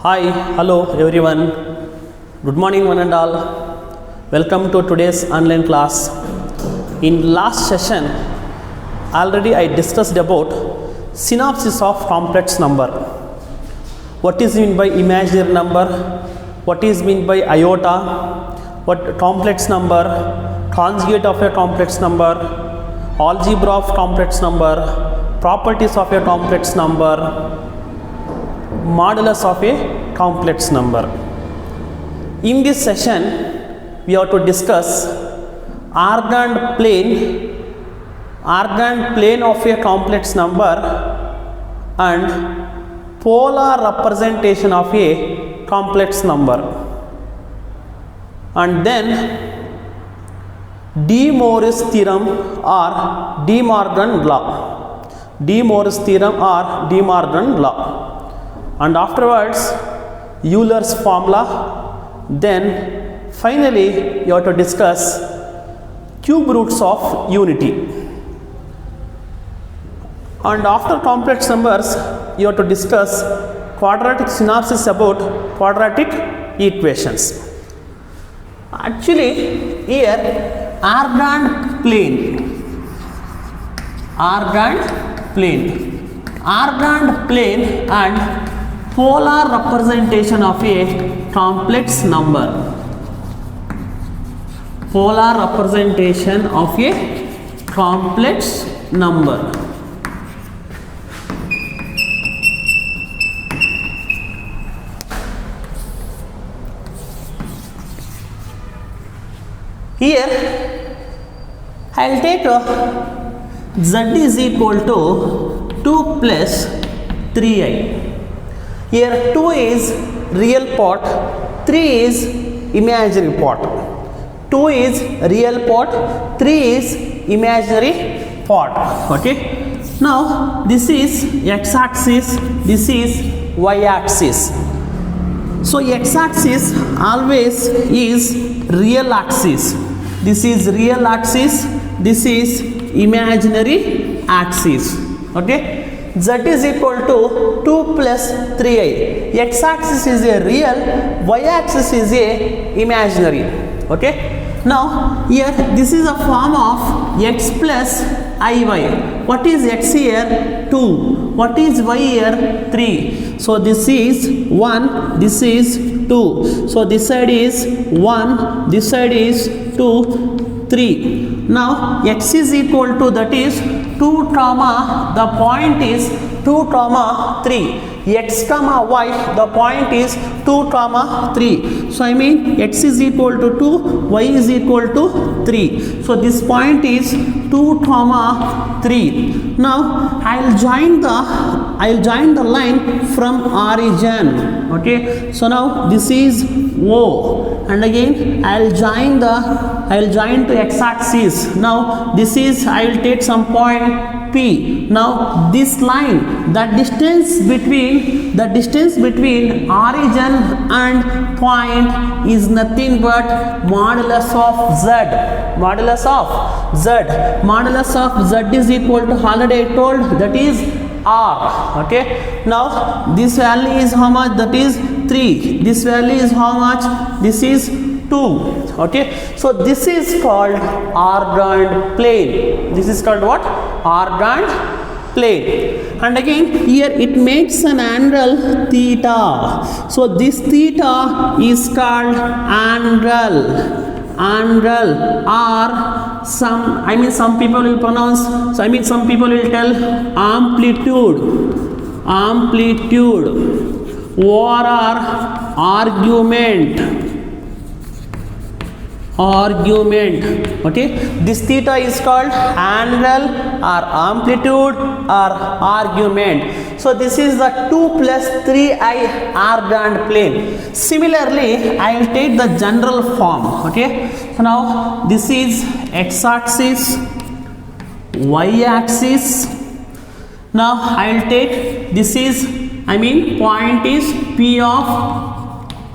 Hi, hello everyone. Good morning one and all. Welcome to today's online class. In last session, already I discussed about synopsis of complex number. What is meant by imaginary number? What is meant by iota? What complex number? Conjugate of a complex number? Algebra of complex number? Properties of a complex number? Modulus of a complex number. In this session, we have to discuss argand plane of a complex number and polar representation of a complex number, and then De Moivre's theorem or De Morgan law. De Moivre's theorem or De Morgan law. And afterwards Euler's formula. Then finally you have to discuss cube roots of unity. And after complex numbers you have to discuss quadratic synopsis about quadratic equations. Actually here argand plane and polar representation of a complex number. Polar representation of a complex number. Here I will take z is equal to 2 plus 3i. Here 2 is real part, 3 is imaginary part. 2 is real part, 3 is imaginary part. Okay. Now this is x-axis, this is y-axis. So x-axis always is real axis. This is real axis, this is imaginary axis. Okay. Z is equal to 2 plus 3i. X-axis is a real, y-axis is a imaginary. Okay. Now here this is a form of x plus iy. What is x here? 2. What is y here? 3. So this is 1, this is 2. So this side is 1, this side is 2, 3. Now x is equal to, that is 2 comma, the point is 2 comma 3. X comma y, the point is 2 comma 3. So I mean x is equal to 2, y is equal to 3. So this point is 2 comma 3. Now I'll join the line from origin. Okay. So now this is O, and again I'll join to x-axis. Now this is, I will take some point P. Now this line, the distance between origin and point is nothing but modulus of z. Modulus of z is equal to, already I told, that is r. Okay. Now this value is how much? That is 3. This value is how much? This is 2. Okay. So this is called argand plane. This is called what? Argand plane. And again here it makes an angle theta. So this theta is called angle or some people will pronounce, some people will tell amplitude or argument. Okay. This theta is called angle or amplitude or argument. So this is the 2 plus 3i argand plane. Similarly I will take the general form. Okay. So now this is x-axis, y-axis. Now I will take, this is, point is P of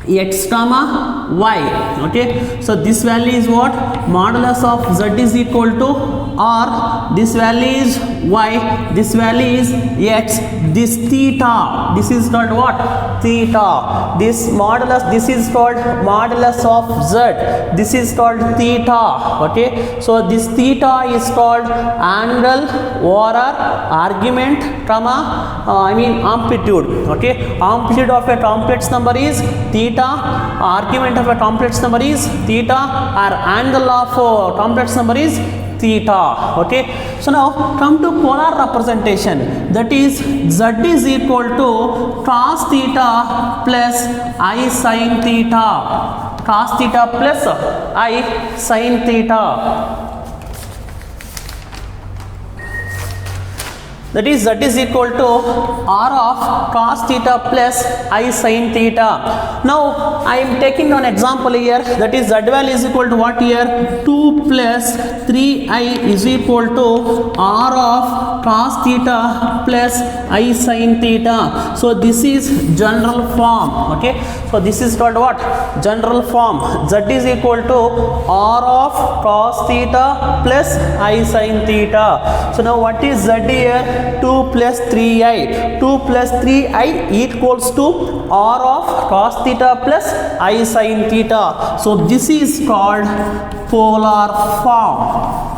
x comma y. Okay. So this value is what? Modulus of z is equal to or this value is y, this value is x, this theta, this is called what? Theta. This modulus, this is called modulus of z, this is called theta. Okay, so this theta is called angle over argument comma amplitude. Okay, amplitude of a complex number is theta, argument of a complex number is theta, or angle of a complex number is theta. Okay, so now come to polar representation, that is z is equal to cos theta plus I sin theta, cos theta plus I sin theta. That is z is equal to r of cos theta plus I sin theta. Now I am taking an example here, that is z value is equal to what here? 2 plus 3i is equal to r of cos theta plus I sin theta. So this is general form. Okay, so this is called what? General form. Z is equal to r of cos theta plus I sin theta. So now what is z here? 2 plus 3i. 2 plus 3i equals to r of cos theta plus I sin theta. So this is called polar form.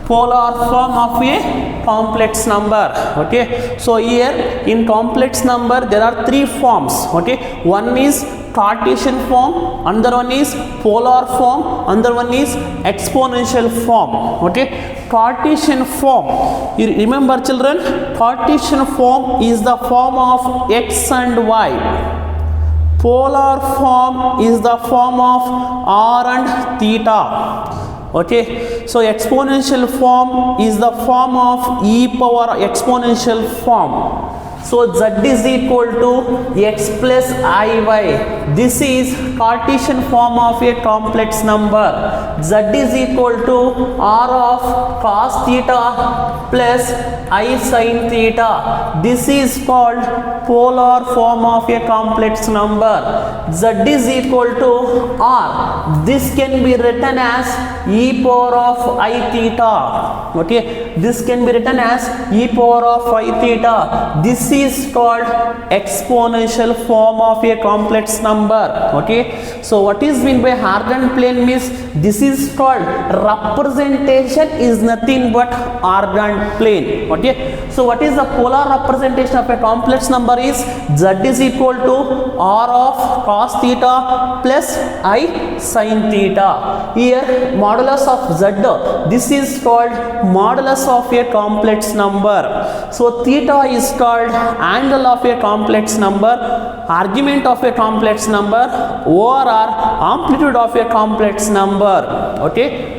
Polar form of a complex number. Okay, so here in complex number there are three forms. Okay, one is Cartesian form, another one is polar form, another one is exponential form. Okay, Cartesian form, you remember children, Cartesian form is the form of x and y. Polar form is the form of r and theta. Okay, so exponential form is the form of e power exponential form. So z is equal to x plus iy. This is Cartesian form of a complex number. Z is equal to r of cos theta plus I sin theta. This is called polar form of a complex number. Z is equal to r. This can be written as e power of I theta. Okay, this can be written as e power of I theta. This is called exponential form of a complex number. Okay, so what is meant by ordered plane means this is called representation is nothing but ordered plane. Okay, so what is the polar representation of a complex number is z is equal to r of cos theta plus I sin theta. Here modulus of z, this is called modulus of a complex number. So theta is called angle of a complex number, argument of a complex number, over amplitude of a complex number. Okay,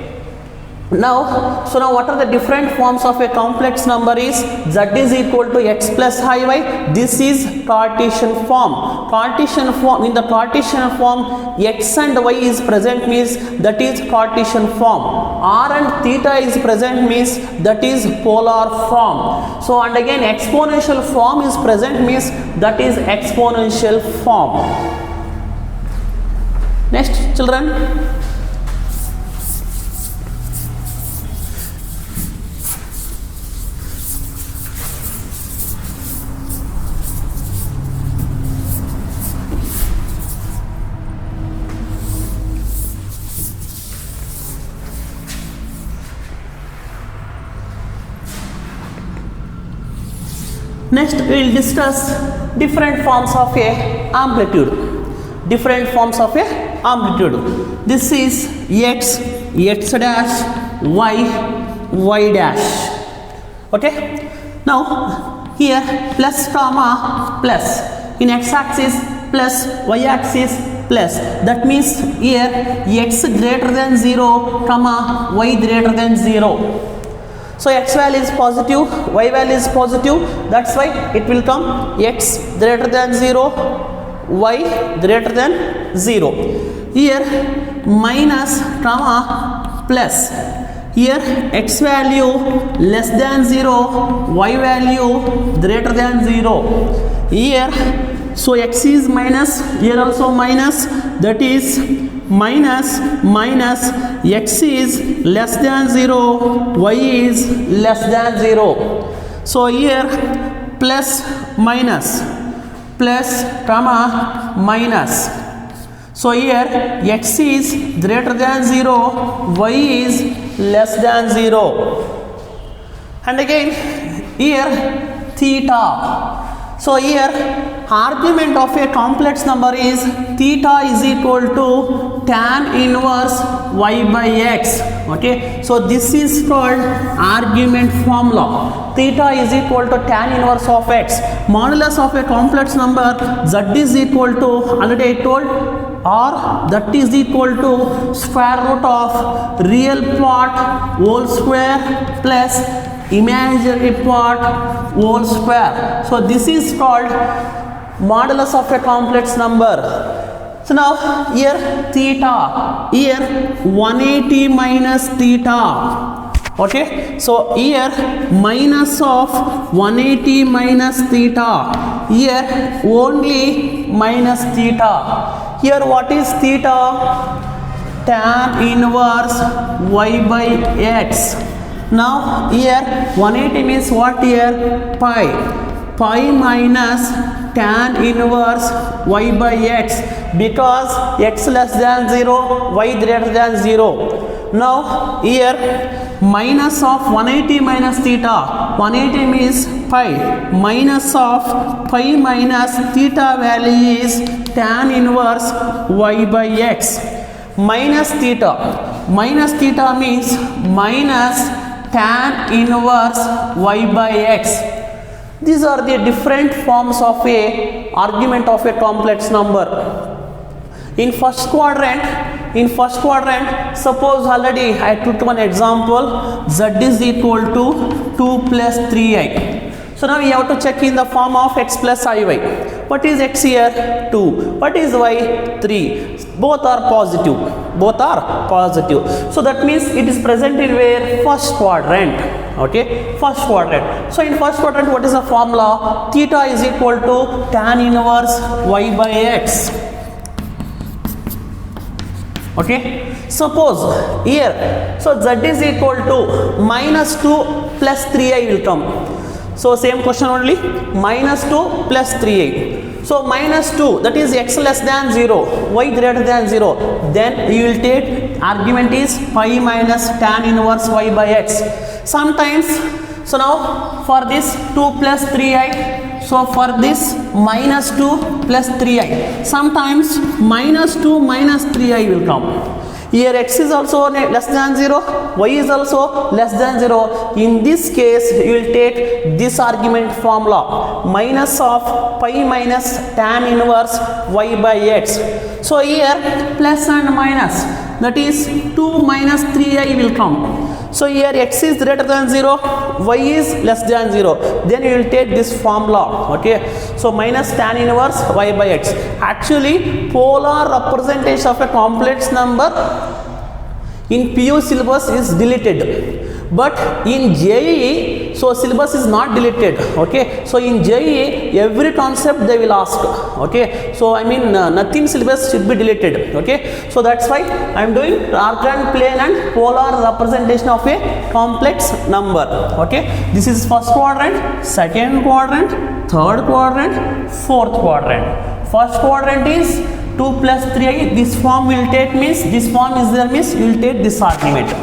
now what are the different forms of a complex number is z is equal to x plus iy. This is Cartesian form. Cartesian form, in the Cartesian form x and y is present means that is Cartesian form. R and theta is present means that is polar form. So and again exponential form is present means that is exponential form. Next children, next we will discuss different forms of a amplitude. Different forms of a amplitude. This is x, x dash, y dash. Okay. Now here plus comma plus, in x axis plus, y axis plus. That means here x greater than 0 comma y greater than 0. So x value is positive, y value is positive, that's why it will come x greater than 0, y greater than 0. Here minus comma plus. Here x value less than 0, y value greater than 0. Here so x is minus, here also minus, that is minus minus, x is less than 0, y is less than 0. So here plus minus, plus comma minus. So here x is greater than 0, y is less than 0. And again here theta. So here argument of a complex number is theta is equal to tan inverse y by x. Okay, so this is called argument formula. Theta is equal to tan inverse of x. Modulus of a complex number z is equal to, already I told, or that is equal to square root of real part whole square plus imaginary part whole square. So this is called modulus of a complex number. So now here theta, here 180 minus theta. Okay, so here minus of 180 minus theta, here only minus theta. Here what is theta? Tan inverse y by x. Now here 180 means what here? Pi. Pi minus tan inverse y by x, because x less than 0, y greater than 0. Now here minus of 180 minus theta. 180 means pi. Minus of pi minus theta value is tan inverse y by x. Minus theta. Minus theta means minus tan inverse y by x. These are the different forms of a argument of a complex number. In first quadrant, suppose already I took one example, z is equal to 2 plus 3i. So now we have to check in the form of x plus iy. What is x here? 2. What is y? 3. Both are positive. So that means it is present in where? First quadrant. Okay, first quadrant. So in first quadrant, what is the formula? Theta is equal to tan inverse y by x. Okay, suppose here, so z is equal to minus 2 plus 3i will come. So same question only, minus 2 plus 3i. So minus 2, that is x less than 0, y greater than 0. Then you will take argument is pi minus tan inverse y by x. Sometimes, so now for this 2 plus 3i, so for this minus 2 plus 3i. Sometimes minus 2 minus 3i will come. Here x is also less than 0, y is also less than 0. In this case, you will take this argument formula, minus of pi minus tan inverse y by x. So here plus and minus, that is 2 minus 3i will come. So here x is greater than 0, y is less than 0. Then you will take this formula. Okay, so minus tan inverse y by x. Actually, polar representation of a complex number in PU syllabus is deleted. But in JEE, so syllabus is not deleted. Okay, so in JEE, every concept they will ask. Okay, so I mean nothing syllabus should be deleted. Okay, so that's why I am doing arcane, plane and polar representation of a complex number. Okay, this is first quadrant, second quadrant, third quadrant, fourth quadrant. First quadrant is 2 plus 3i. This form will take means this form is there means you will take this argument.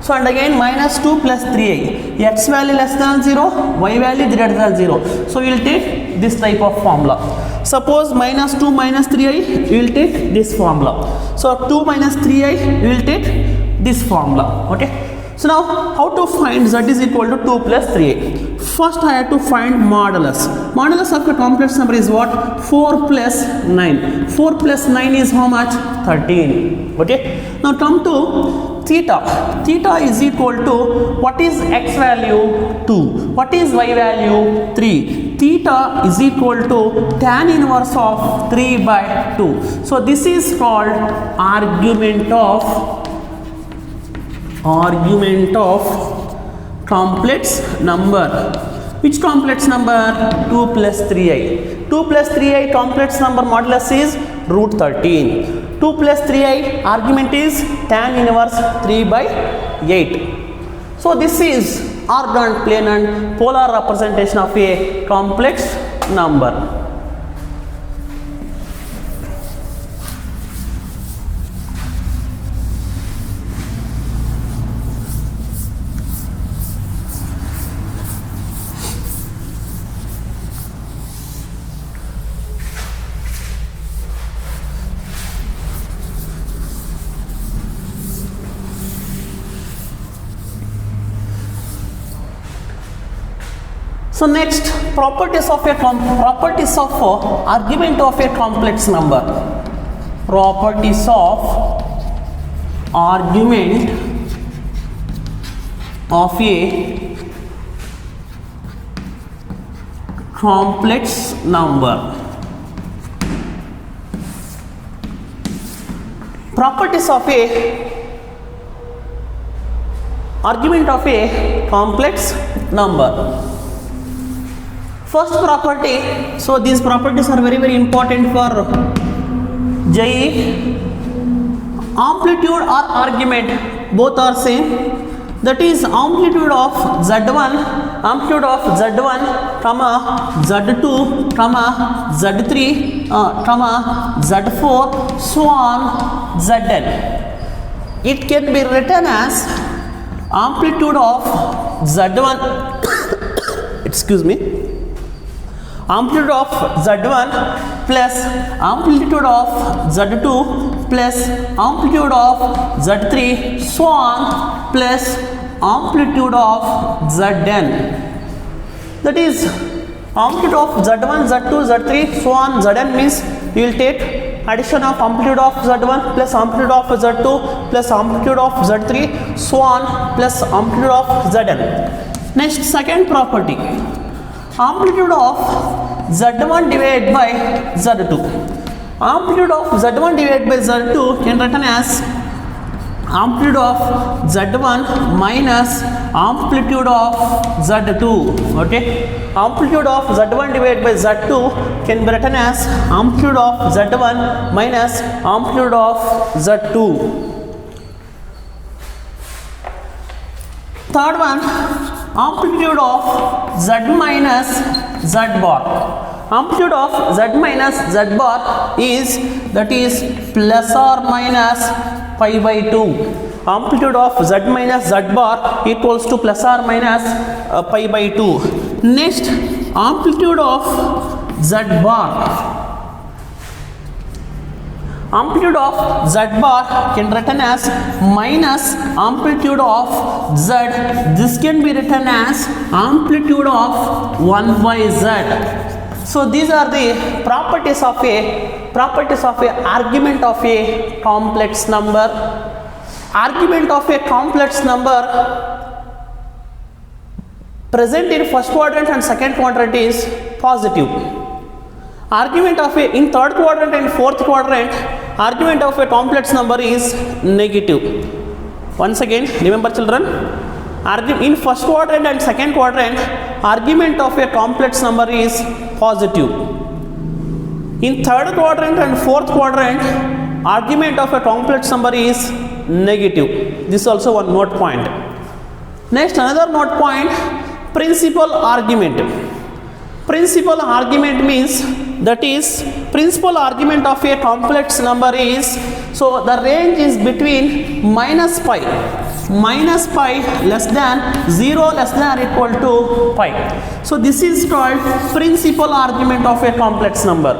So and again minus 2 plus 3i, x value less than 0, y value greater than 0. So we will take this type of formula. Suppose minus 2 minus 3i, we will take this formula. So 2 minus 3i, we will take this formula. Okay. So now how to find z is equal to 2 plus 3i? First I have to find modulus. Modulus of a complex number is what? 4 plus 9. 4 plus 9 is how much? 13. Okay. Now come to theta. Theta is equal to, what is x value? 2. What is y value? 3. Theta is equal to tan inverse of 3 by 2. So this is called argument of complex number. Which complex number? 2 plus 3i. 2 plus 3i complex number modulus is root 13. 2 plus 3i, argument is tan inverse 3 by 8. So this is ordered plane and polar representation of a complex number. So next, properties of argument of a complex number. Properties of argument of a complex number. Properties of a argument of a complex number. First property, so these properties are very important for JEE. Amplitude or argument, both are same. That is amplitude of Z1, amplitude of Z1, Z2, Z3, Z4, so on, Zn. It can be written as amplitude of Z1, excuse me, amplitude of Z1 plus amplitude of Z2 plus amplitude of Z3, so on, plus amplitude of Zn. That is amplitude of Z1, Z2, Z3, so on, Zn means you will take addition of amplitude of Z1 plus amplitude of Z2 plus amplitude of Z3, so on, plus amplitude of Zn. Next, second property, amplitude of Z1 divided by Z2. Amplitude of Z1 divided by Z2 can written as amplitude of Z1 minus amplitude of Z2. Okay, amplitude of Z1 divided by Z2 can be written as amplitude of Z1 minus amplitude of Z2. Third one, amplitude of Z minus Z bar. Amplitude of Z minus Z bar is, that is plus or minus pi by 2. Amplitude of Z minus Z bar equals to plus or minus pi by 2. Next, amplitude of Z bar. Amplitude of Z bar can written as minus amplitude of Z. This can be written as amplitude of 1 by Z. So these are the properties of a argument of a complex number. Argument of a complex number present in first quadrant and second quadrant is positive. Argument of a in third quadrant and fourth quadrant, argument of a complex number is negative. Once again, remember children, in first quadrant and second quadrant, argument of a complex number is positive. In third quadrant and fourth quadrant, argument of a complex number is negative. This is also one note point. Next, another note point, principal argument. Principal argument means, that is principal argument of a complex number is, so the range is between minus pi less than 0 less than or equal to pi. So this is called principal argument of a complex number.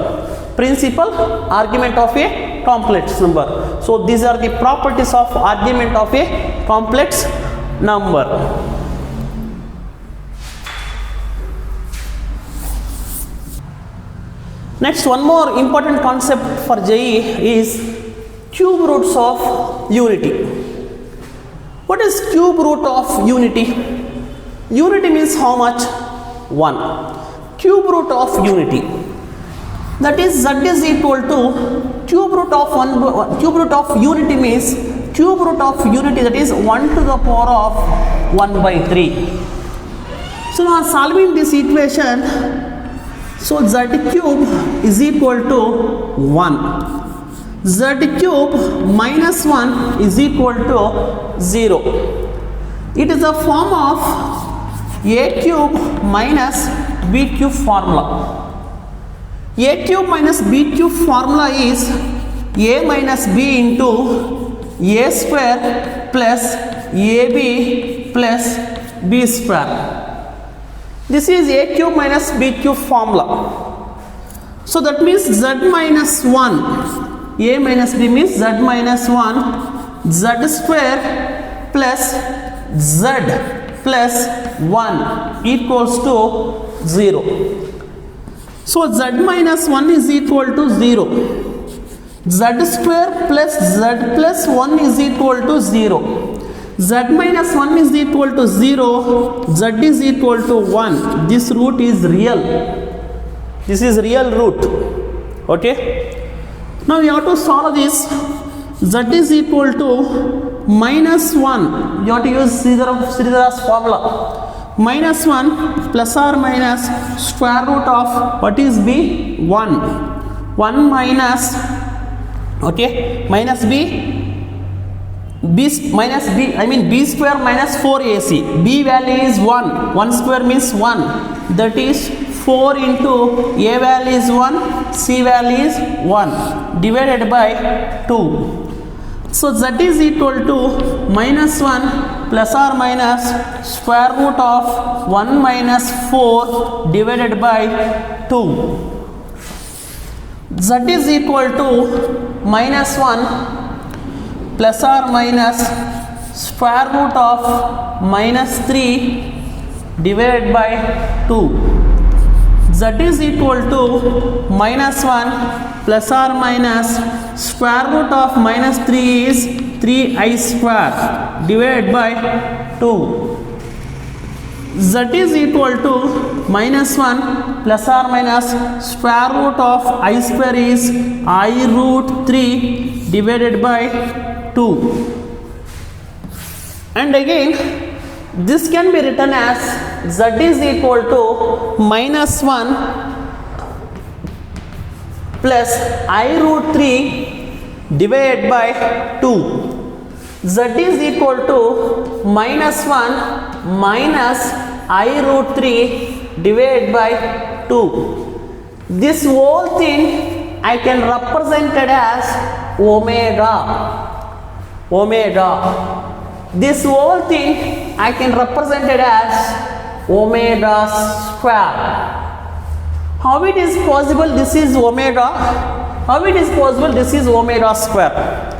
Principal argument of a complex number. So these are the properties of argument of a complex number. Next, one more important concept for JEE is cube roots of unity. What is cube root of unity? Unity means how much? 1. Cube root of unity, that is Z is equal to cube root of 1. Cube root of unity means cube root of unity, that is 1 to the power of 1 by 3. So now solving this equation, so Z cube is equal to 1. z cube minus 1 is equal to 0. It is a form of a cube minus b cube formula. A cube minus b cube formula is a minus b into a square plus ab plus b square. This is a cube minus b cube formula. So that means z minus 1, a minus b means z minus 1, z square plus z plus 1 equals to 0. So z minus 1 is equal to 0. Z square plus z plus 1 is equal to 0. Z minus 1 is equal to 0. Z is equal to 1. This root is real. This is real root. Okay. Now we have to solve this. Z is equal to minus 1. You have to use Sridhar's formula. Minus 1 plus or minus square root of what is b? 1. 1 minus, okay, minus b minus b, I mean b square minus 4ac. b value is 1. 1 square means 1. That is 4 into a value is 1, c value is 1 divided by 2. So z is equal to minus 1 plus or minus square root of 1 minus 4 divided by 2. Z is equal to minus 1 plus or minus square root of minus 3 divided by 2. Z is equal to minus 1 plus or minus square root of minus 3 is 3i square divided by 2. Z is equal to minus 1 plus or minus square root of I square is I root 3 divided by 2. And again this can be written as z is equal to minus 1 plus I root 3 divided by 2. Z is equal to minus 1 minus I root 3 divided by 2. This whole thing I can represent it as omega. Omega. This whole thing I can represent it as omega square. How it is possible this is omega? How it is possible this is omega square?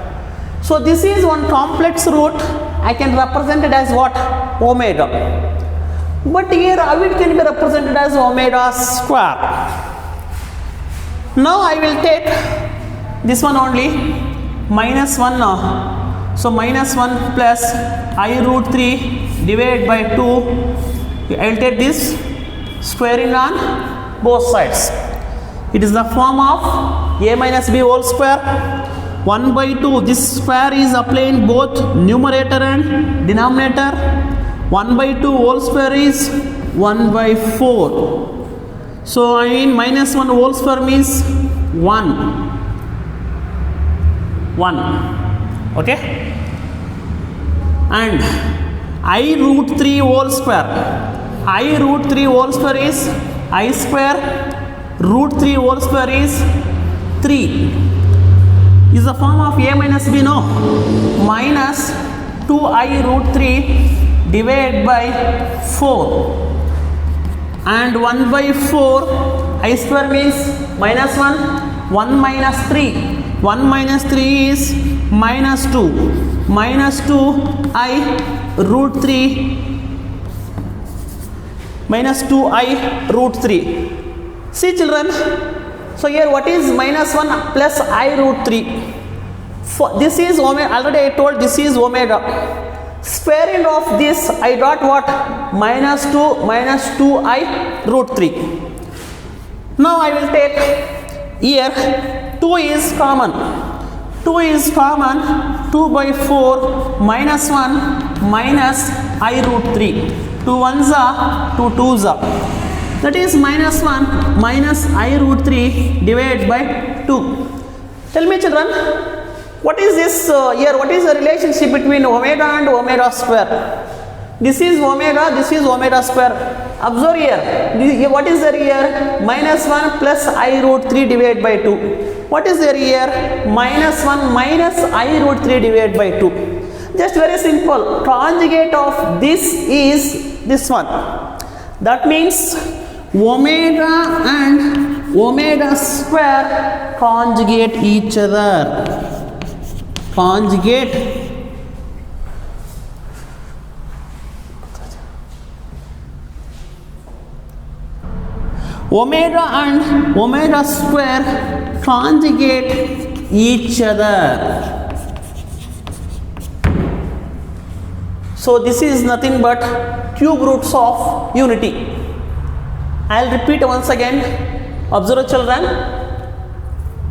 So this is one complex root. I can represent it as what? Omega. But here how it can be represented as omega square? Now I will take this one only, minus 1 now. So minus 1 plus I root 3 divided by 2. I will take this squaring on both sides. It is the form of a minus b whole square. 1 by 2. This square is applied in both numerator and denominator. 1 by 2 whole square is 1 by 4. So I mean minus 1 whole square means 1. 1. Okay. And I root 3 whole square. I root 3 whole square is I square. Root 3 whole square is 3. Is the form of a minus b, no? Minus 2i root 3 divided by 4. And 1 by 4 I square means minus 1. 1 minus 3. 1 minus 3 is minus 2. Minus 2 I root 3 minus 2 I root 3. See children, so here what is minus 1 plus I root 3? This is omega, already I told this is omega. Squaring of this I got what? Minus 2 I root 3. Now I will take here 2 is common. 2 is common. 2 by 4 minus 1 minus I root 3. 2 ones are 2 twos are. That is minus 1 minus I root 3 divided by 2. Tell me children, what is this here? What is the relationship between omega and omega square? This is omega square. Observe here. What is there here? Minus 1 plus I root 3 divided by 2. What is there here? Minus 1 minus I root 3 divided by 2. Just very simple. Conjugate of this is this one. That means omega and omega square conjugate each other. Conjugate omega and omega square conjugate each other. So this is nothing but cube roots of unity. I will repeat once again. Observe children.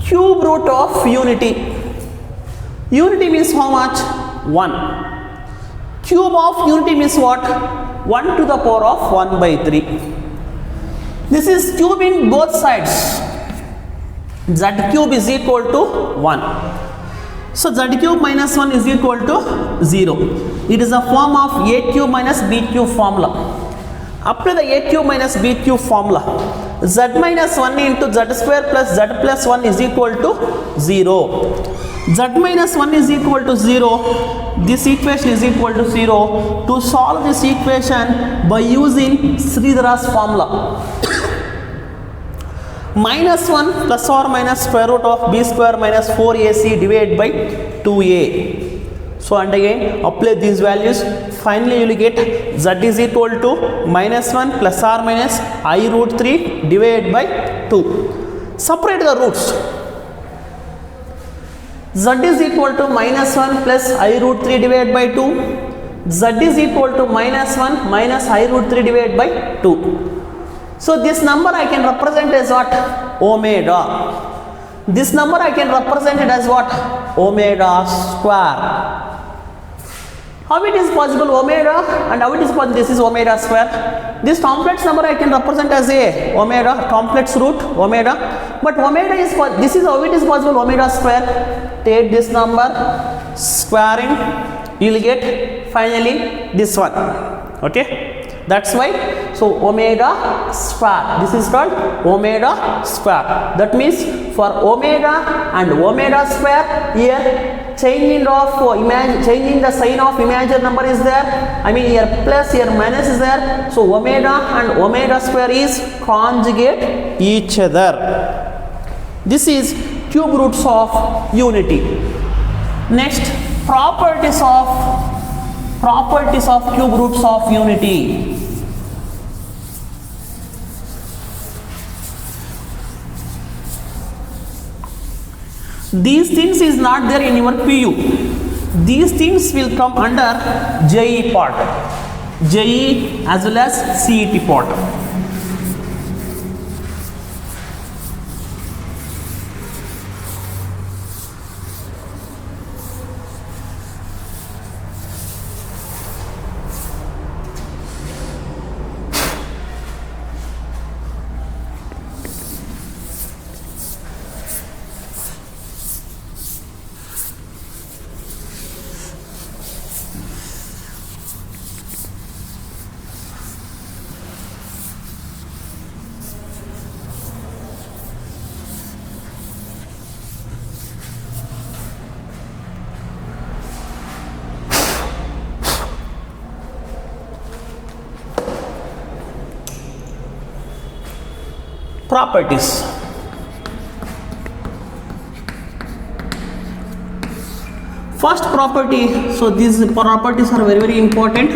Cube root of unity. Unity means how much? 1. Cube of unity means what? 1 to the power of 1 by 3. This is cube in both sides. Z cube is equal to 1. So z cube minus 1 is equal to 0. It is a form of a cube minus b cube formula. Apply the a cube minus b cube formula. Z minus 1 into z square plus z plus 1 is equal to 0. Z minus 1 is equal to 0. This equation is equal to 0. To solve this equation by using Sridhara's formula. Minus 1 plus or minus square root of b square minus 4ac divided by 2a. So and again apply these values. Finally you will get z is equal to minus 1 plus or minus I root 3 divided by 2. Separate the roots. Z is equal to minus 1 plus I root 3 divided by 2. Z is equal to minus 1 minus I root 3 divided by 2. So this number I can represent as what? Omega. This number I can represent it as what? Omega square. How it is possible omega and how it is possible this is omega square? This complex number I can represent as a omega, complex root omega. But omega is, this is how it is possible omega square. Take this number, squaring, you will get finally this one. Okay. That's why, so omega square, this is called omega square. That means for omega and omega square, here changing the sign of imaginary number is there. I mean here plus, here minus is there. So omega and omega square is conjugate each other. This is cube roots of unity. Next, properties of cube roots of unity. These things is not there in your PU. These things will come under JE part, JE as well as CET part. Properties. First property, so these properties are very important.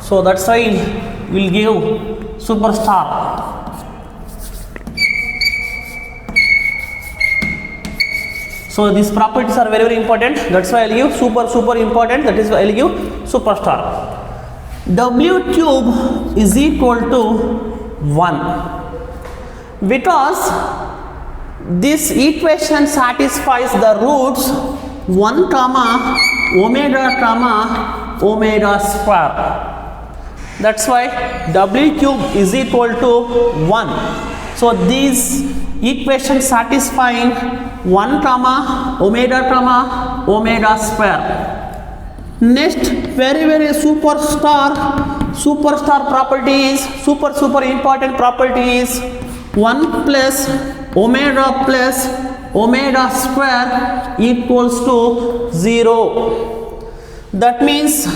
So that's why we'll give superstar. So these properties are very important. That's why I'll give super important. That is why I'll give superstar. W cube is equal to 1. Because this equation satisfies the roots 1 comma omega square. That's why W cube is equal to 1. So these equations satisfying 1 comma omega square. Next, very superstar properties, super important properties. 1 plus omega square equals to 0. That means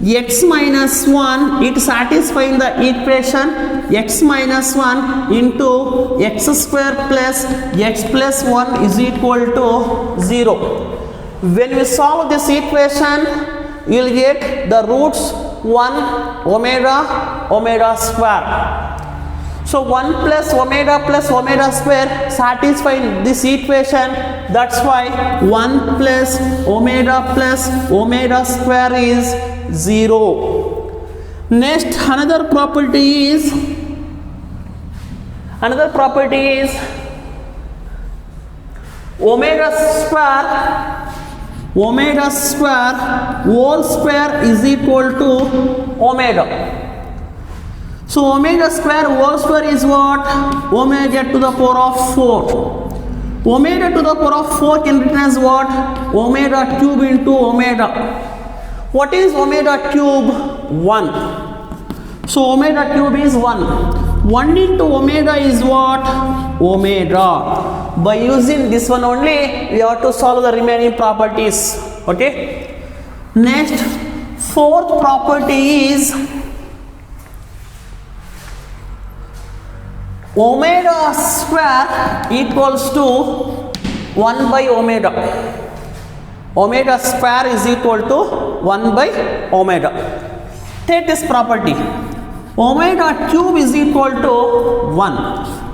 x minus 1, it satisfying the equation x minus 1 into x square plus x plus 1 is equal to 0. When we solve this equation, you will get the roots 1 omega square. So 1 plus omega square satisfying this equation. That's why 1 plus omega square is 0. Next, another property is omega square whole square is equal to omega. So omega square whole square is what? Omega to the power of 4. Omega to the power of 4 can be written as what? Omega cube into omega. What is omega cube? 1. So omega cube is 1. 1 into omega is what? Omega. By using this one only, we have to solve the remaining properties. Okay. Next, fourth property is omega square equals to 1 by omega. Omega square is equal to 1 by omega. Take this property. Omega cube is equal to 1.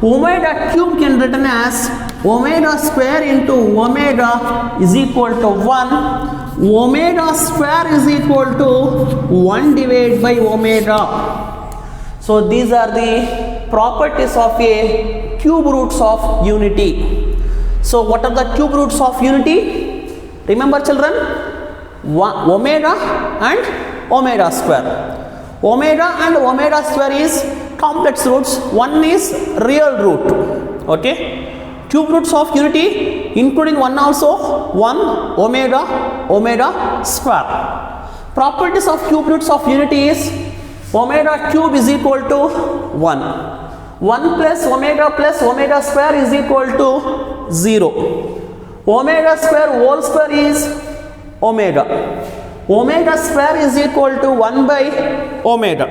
Omega cube can be written as omega square into omega is equal to 1. Omega square is equal to 1 divided by omega. So these are the properties of a cube roots of unity. So what are the cube roots of unity? Remember children, omega and omega square. Omega and omega square is complex roots. One is real root. Okay. Cube roots of unity including one also 1 omega square. Properties of cube roots of unity is omega cube is equal to 1. 1 plus omega square is equal to 0. Omega square whole square is omega. Omega square is equal to 1 by omega.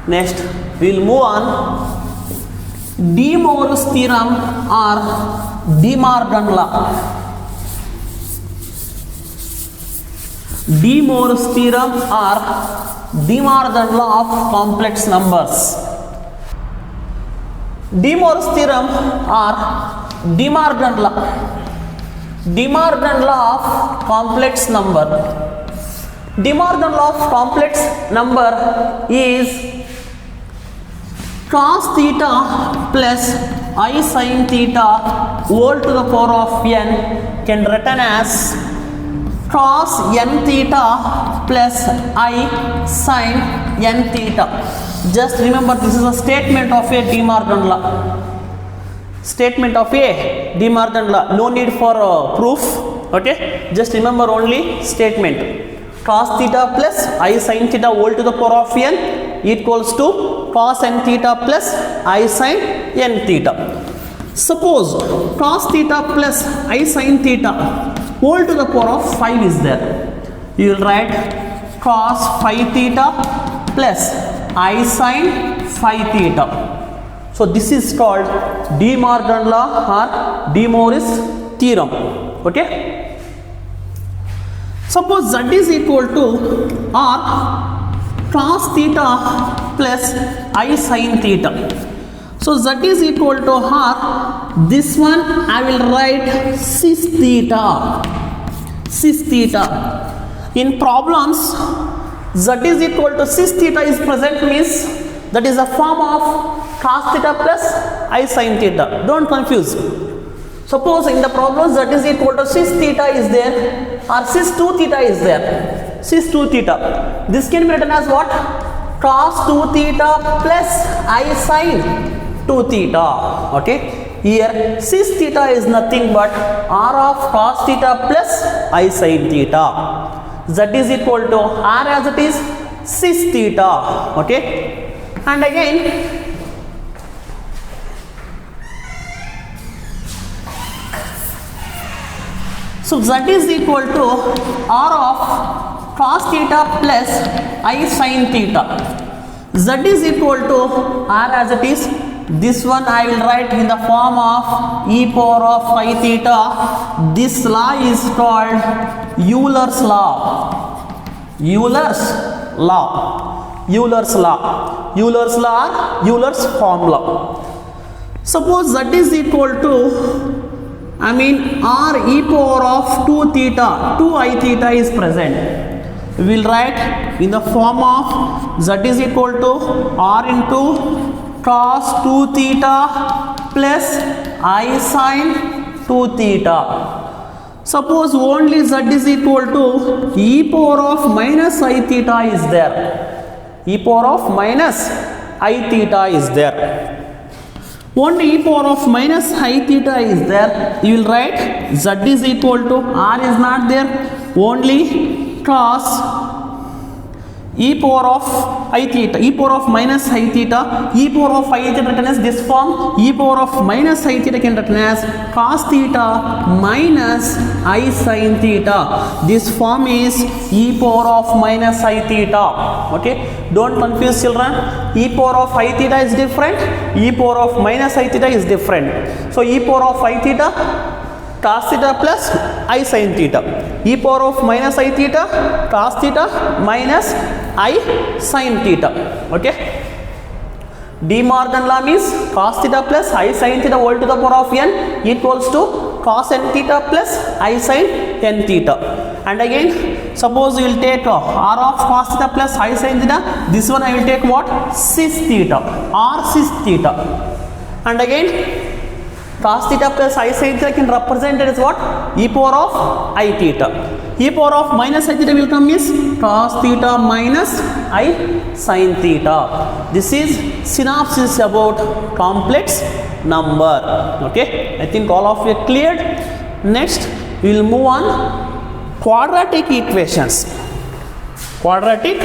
Next, we will move on. De Moivre's theorem or De Morgan law. De Moivre's theorem or De Morgan law of complex numbers. De Moivre's theorem or De Morgan law. De Morgan law of complex number. De Morgan law of complex number is cos theta plus I sin theta whole to the power of n can written as cos n theta plus I sin n theta. Just remember, this is a statement of a De Morgan law. Statement of a De Morgan law. No need for proof. Okay. Just remember only statement. Cos theta plus I sin theta whole to the power of n equals to cos n theta plus I sin n theta. Suppose cos theta plus I sin theta whole to the power of 5 is there. You will write cos 5 theta plus I sin 5 theta. So this is called De Morgan law or De Moivre's theorem. Okay. Suppose z is equal to r cos theta plus I sin theta. So z is equal to r. This one I will write cis theta. Cis theta. In problems, z is equal to cis theta is present means that is a form of cos theta plus I sin theta. Don't confuse. Suppose in the problem z is equal to cis theta is there or cis 2 theta is there. Cis 2 theta. This can be written as what? cos 2 theta plus I sin 2 theta. Okay, here cis theta is nothing but r of cos theta plus I sin theta. Z is equal to r as it is cis theta. Okay, and again so z is equal to r of cos theta plus I sin theta. Z is equal to r as it is. This one I will write in the form of e power of phi theta. This law is called Euler's law. Euler's law. Euler's law. Euler's law or Euler's formula. Suppose z is equal to r e power of 2 theta, 2 I theta is present. We will write in the form of z is equal to r into cos 2 theta plus I sin 2 theta. Suppose only z is equal to e power of minus I theta is there. E power of minus I theta is there. Only e power of minus I theta is there. You will write z is equal to r is not there. Only cos e power of I theta, e power of minus I theta, e power of I theta written as this form, e power of minus I theta can written as cos theta minus I sin theta. This form is e power of minus I theta. Okay, don't confuse children. E power of I theta is different, e power of minus I theta is different. So e power of I theta cos theta plus I sin theta, e power of minus I theta cos theta minus I sin theta. Okay, De Morgan law means cos theta plus I sin theta whole to the power of n equals to cos n theta plus I sin n theta. And again suppose you will take r of cos theta plus I sin theta. This one I will take what? Cis theta, r cis theta. And again cos theta plus I sin theta can represent it as what? E power of I theta. E power of minus I theta will come is cos theta minus I sin theta. This is synopsis about complex number. Okay, I think all of you are cleared. Next we will move on quadratic equations. Quadratic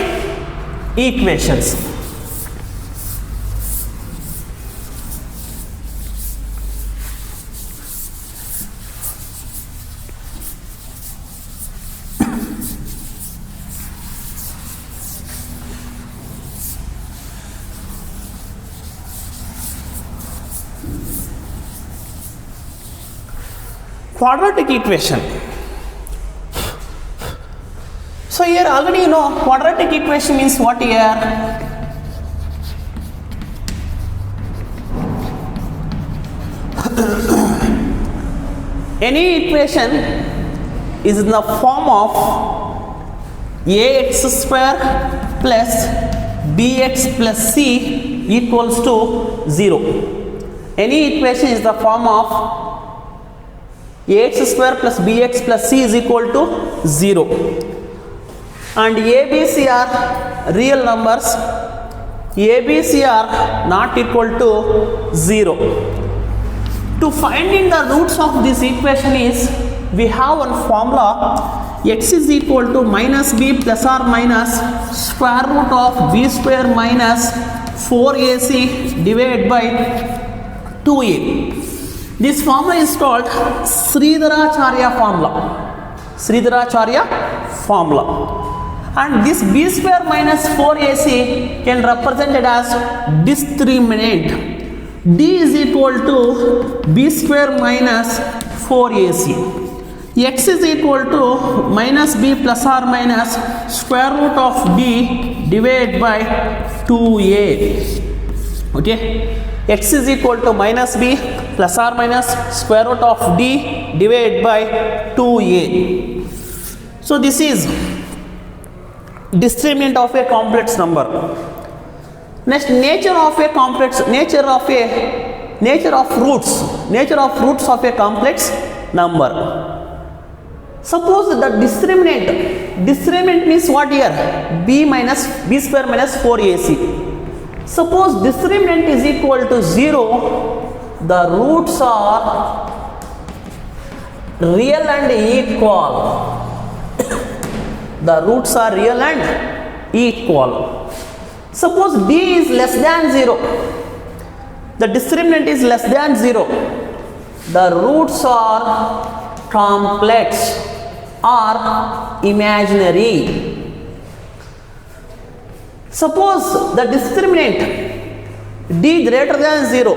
equations. Quadratic equation. So here already you know quadratic equation means what here? Any equation is in the form of ax square plus bx plus c equals to 0. Any equation is the form of ax square plus bx plus c is equal to 0. And a, b, c are real numbers. A, b, c are not equal to 0. To finding the roots of this equation is we have one formula. X is equal to minus b plus or minus square root of b square minus 4ac divided by 2a. This formula is called Sridharacharya formula. Sridharacharya formula. And this b square minus 4ac can represent it as discriminant. D is equal to b square minus 4ac. X is equal to minus b plus or minus square root of b divided by 2a. Okay. X is equal to minus b plus or minus square root of d divided by 2a. So this is discriminant of a complex number. Next, nature of roots of a complex number. Suppose the discriminant means what here? B square minus 4ac. Suppose discriminant is equal to 0, the roots are real and equal. The roots are real and equal. Suppose D is less than 0, the discriminant is less than 0, the roots are complex or imaginary. Suppose the discriminant D greater than 0,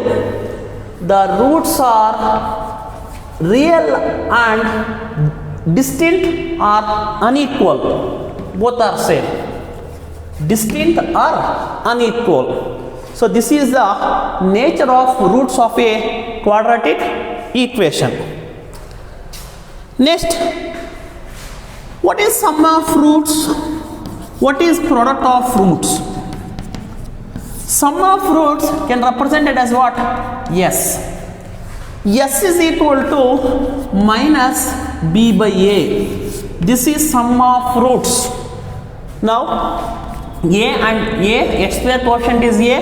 the roots are real and distinct or unequal. Both are same. Distinct or unequal. So this is the nature of roots of a quadratic equation. Next, what is sum of roots? What is product of roots? Sum of roots can represent it as what? S. S is equal to minus b by a. This is sum of roots. Now a and a, x square quotient is a,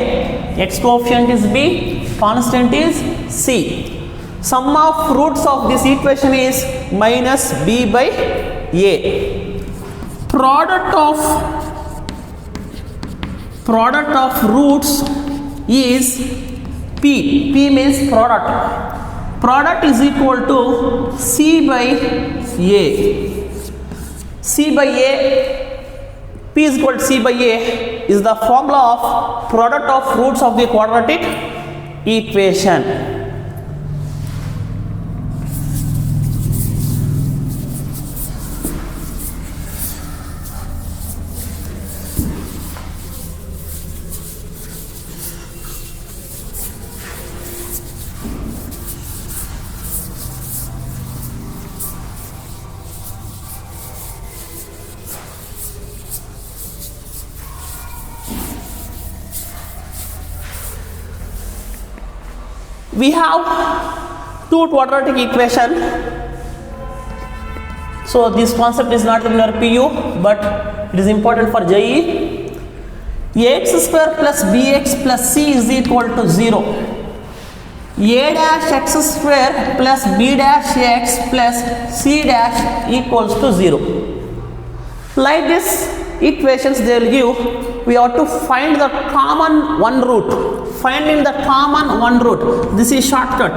x coefficient is b, constant is c. Sum of roots of this equation is minus b by a. Product of roots is p. P means product. Product is equal to c by a. C by a, p is equal to c by a is the formula of product of roots of the quadratic equation. We have two quadratic equation. So this concept is not in your PU, but it is important for JE. Ax square plus bx plus c is equal to 0. A dash x square plus b dash x plus c dash equals to 0. Like this equations they will give, we have to find the common one root. Finding the common one root, this is shortcut.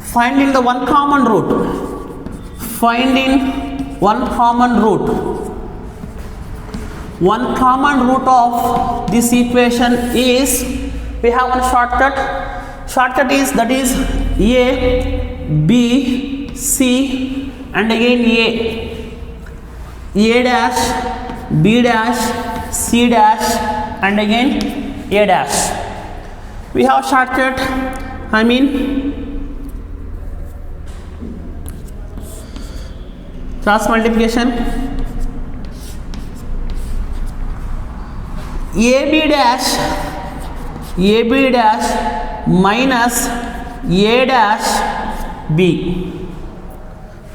Finding the one common root. Finding one common root. One common root of this equation is, we have one shortcut. Shortcut is, that is a, b, c and again a dash, b dash, c dash and again a dash. We have shortcut, cross multiplication. AB dash minus a dash b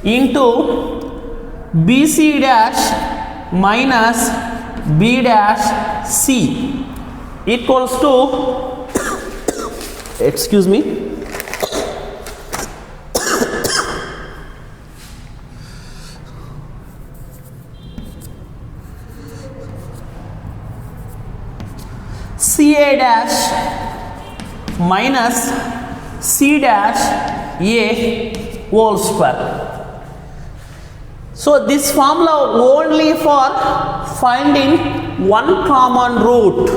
into bc dash minus b dash c equals to, excuse me, CA dash minus C dash A whole square. So this formula only for finding one common root.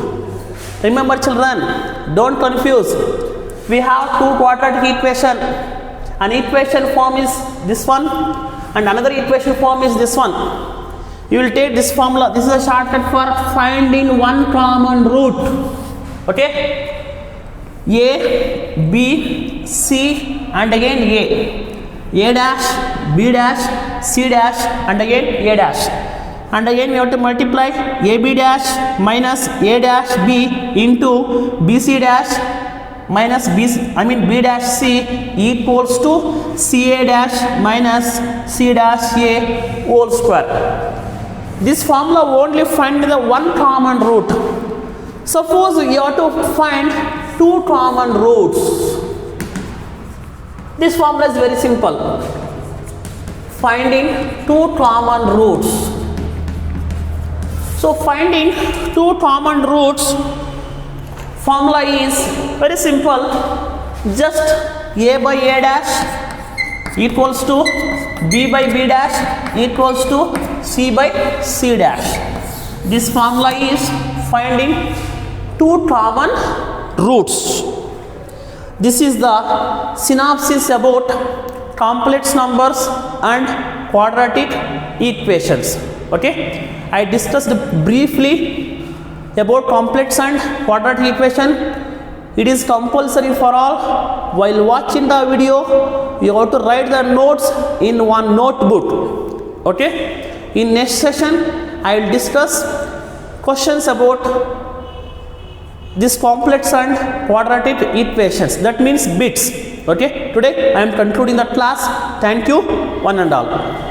Remember children, don't confuse. We have two quadratic equation. An equation form is this one and another equation form is this one. You will take this formula. This is a shortcut for finding one common root. Okay, a, b, c and again a dash, b dash, c dash and again a dash. And again we have to multiply ab dash minus a dash b into bc dash minus b, I mean b dash c equals to ca dash minus c dash a whole square. This formula only find the one common root. Suppose you have to find two common roots. This formula is very simple. Finding two common roots. So finding two common roots formula is very simple. Just a by a dash equals to b by b dash equals to c by c dash. This formula is finding two common roots. This is the synopsis about complex numbers and quadratic equations. Okay, I discussed briefly about complex and quadratic equation. It is compulsory for all. While watching the video, you have to write the notes in one notebook. Okay, in next session I will discuss questions about this complex and quadratic equations, that means bits. Okay, today I am concluding the class. Thank you one and all.